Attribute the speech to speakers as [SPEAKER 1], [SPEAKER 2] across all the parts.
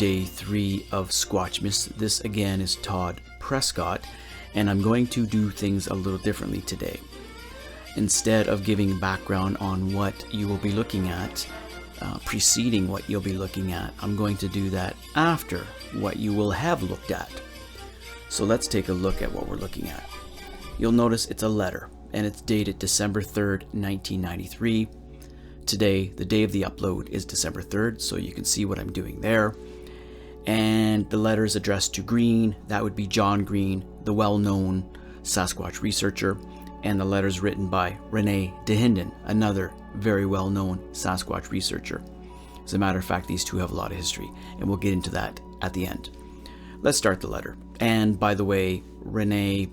[SPEAKER 1] day 3 of Squatchmas. This again is Todd Prescott, and I'm going to do things a little differently today. Instead of giving background on what you will be looking at, preceding what you'll be looking at, I'm going to do that after what you will have looked at. So let's take a look at what we're looking at. You'll notice it's a letter, and it's dated December 3rd, 1993. Today, the day of the upload, is December 3rd, so you can see what I'm doing there. And the letter is addressed to Green. That would be John Green, the well-known Sasquatch researcher. And the letter is written by René Dahinden, another very well-known Sasquatch researcher. As a matter of fact, these two have a lot of history, and we'll get into that at the end. Let's start the letter. And by the way, René,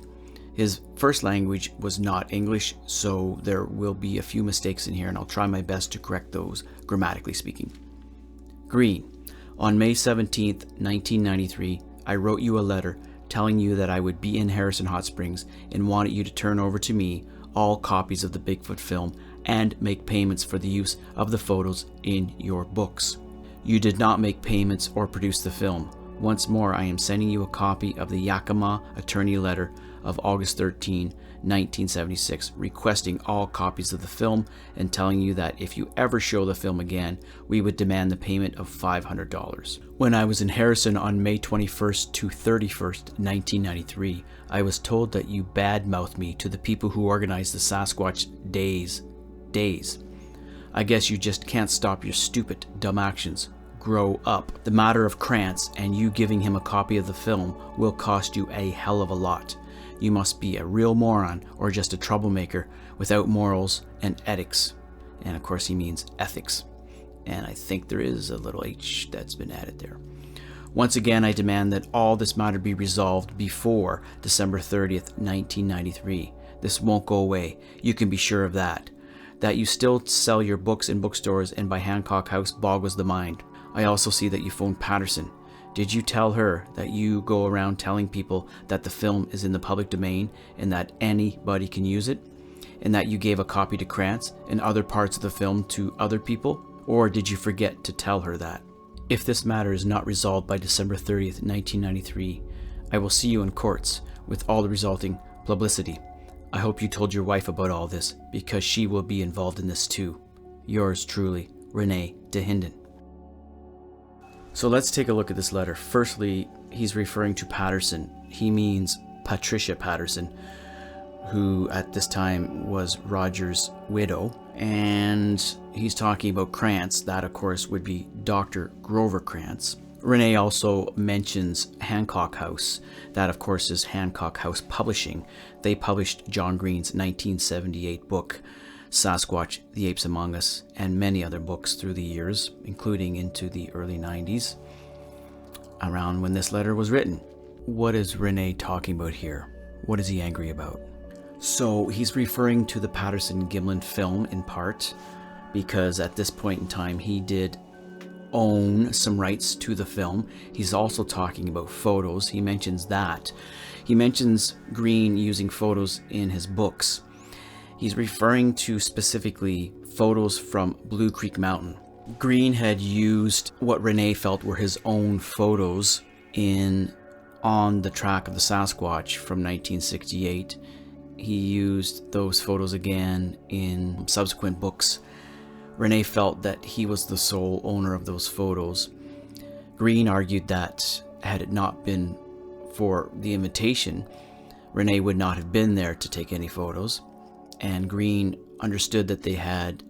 [SPEAKER 1] his first language was not English, so there will be a few mistakes in here, and I'll try my best to correct those, grammatically speaking. Green, on May 17th, 1993, I wrote you a letter telling you that I would be in Harrison Hot Springs and wanted you to turn over to me all copies of the Bigfoot film and make payments for the use of the photos in your books. You did not make payments or produce the film. Once more, I am sending you a copy of the Yakima attorney letter of August 13, 1976, requesting all copies of the film and telling you that if you ever show the film again, we would demand the payment of $500. When I was in Harrison on May 21st to 31st, 1993, I was told that you badmouthed me to the people who organized the Sasquatch days. I guess you just can't stop your stupid, dumb actions. Grow up. The matter of Krantz and you giving him a copy of the film will cost you a hell of a lot. You must be a real moron or just a troublemaker without morals and ethics. And of course he means ethics. And I think there is a little H that's been added there. Once again, I demand that all this matter be resolved before December 30th, 1993. This won't go away. You can be sure of that. That you still sell your books in bookstores and by Hancock House boggles the mind. I also see that you phoned Patterson. Did you tell her that you go around telling people that the film is in the public domain and that anybody can use it? And that you gave a copy to Krantz and other parts of the film to other people? Or did you forget to tell her that? If this matter is not resolved by December 30th, 1993, I will see you in courts with all the resulting publicity. I hope you told your wife about all this because she will be involved in this too. Yours truly, René Dahinden. So let's take a look at this letter. Firstly, he's referring to Patterson. He means Patricia Patterson, who at this time was Roger's widow. And he's talking about Krantz. That, of course, would be Dr. Grover Krantz. René also mentions Hancock House. That, of course, is Hancock House Publishing. They published John Green's 1978 book, Sasquatch, The Apes Among Us, and many other books through the years, including into the early 90s, around when this letter was written. What is René talking about here? What is he angry about? So he's referring to the Patterson-Gimlin film in part, because at this point in time he did own some rights to the film. He's also talking about photos. He mentions that. He mentions Green using photos in his books. He's referring to specifically photos from Blue Creek Mountain. Green had used what René felt were his own photos on the track of the Sasquatch from 1968. He used those photos again in subsequent books. René felt that he was the sole owner of those photos. Green argued that had it not been for the invitation, René would not have been there to take any photos. And Green understood that they had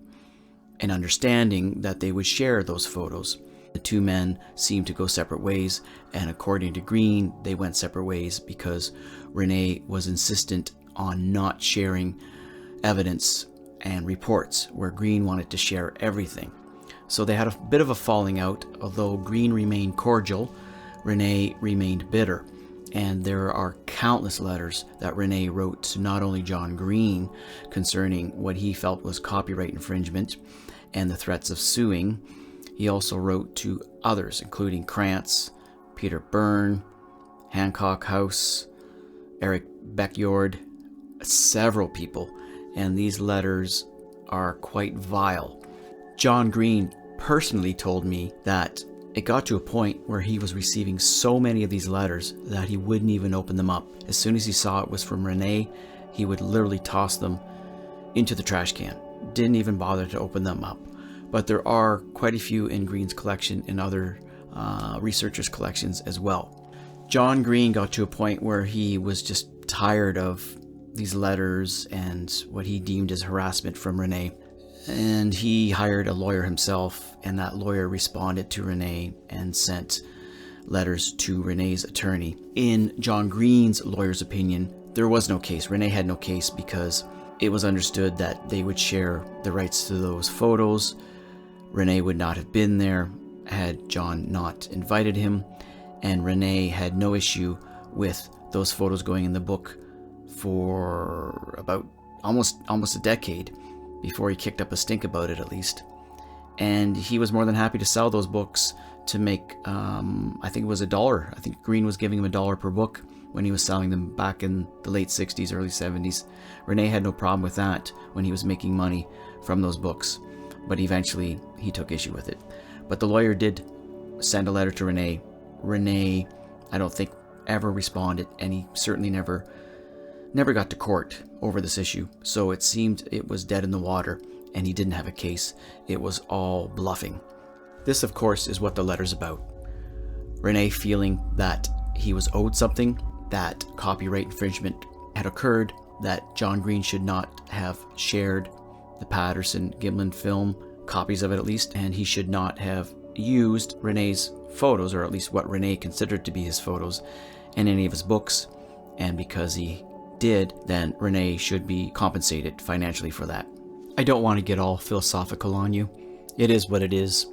[SPEAKER 1] an understanding that they would share those photos. The two men seemed to go separate ways, and according to Green, they went separate ways because René was insistent on not sharing evidence and reports, where Green wanted to share everything. So they had a bit of a falling out. Although Green remained cordial, René remained bitter. And there are countless letters that René wrote to not only John Green concerning what he felt was copyright infringement and the threats of suing. He also wrote to others, including Krantz, Peter Byrne, Hancock House, Eric Beckyard, several people, and these letters are quite vile. John Green personally told me that It got to a point where he was receiving so many of these letters that he wouldn't even open them up. As soon as he saw it was from René, he would literally toss them into the trash can. Didn't even bother to open them up. But there are quite a few in Green's collection and other researchers' collections as well. John Green got to a point where he was just tired of these letters and what he deemed as harassment from René. And he hired a lawyer himself, and that lawyer responded to René and sent letters to René's attorney. In John Green's lawyer's opinion, there was no case. René had no case because it was understood that they would share the rights to those photos. René would not have been there had John not invited him, and René had no issue with those photos going in the book for about almost a decade before he kicked up a stink about it, at least. And he was more than happy to sell those books to make, I think it was $1. I think Green was giving him $1 per book when he was selling them back in the late 60s, early 70s. René had no problem with that when he was making money from those books, but eventually he took issue with it. But the lawyer did send a letter to René. René, I don't think, ever responded, and he certainly never got to court over this issue. So it seemed it was dead in the water, and he didn't have a case. It was all bluffing. This, of course, is what the letter's about. René feeling that he was owed something, that copyright infringement had occurred, that John Green should not have shared the Patterson-Gimlin film, copies of it at least, and he should not have used René's photos, or at least what René considered to be his photos, in any of his books. And because he did, then René should be compensated financially for that. I don't want to get all philosophical on you. It is what it is.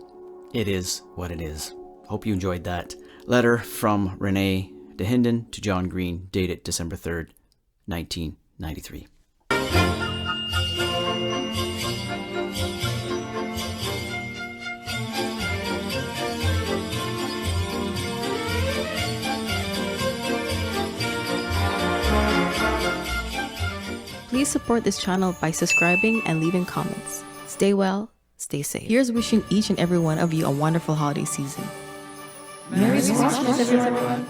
[SPEAKER 1] It is what it is. Hope you enjoyed that letter from René Dahinden to John Green, dated December 3rd, 1993.
[SPEAKER 2] Please support this channel by subscribing and leaving comments. Stay well, stay safe. Here's wishing each and every one of you a wonderful holiday season. Merry Squatchmas, everyone!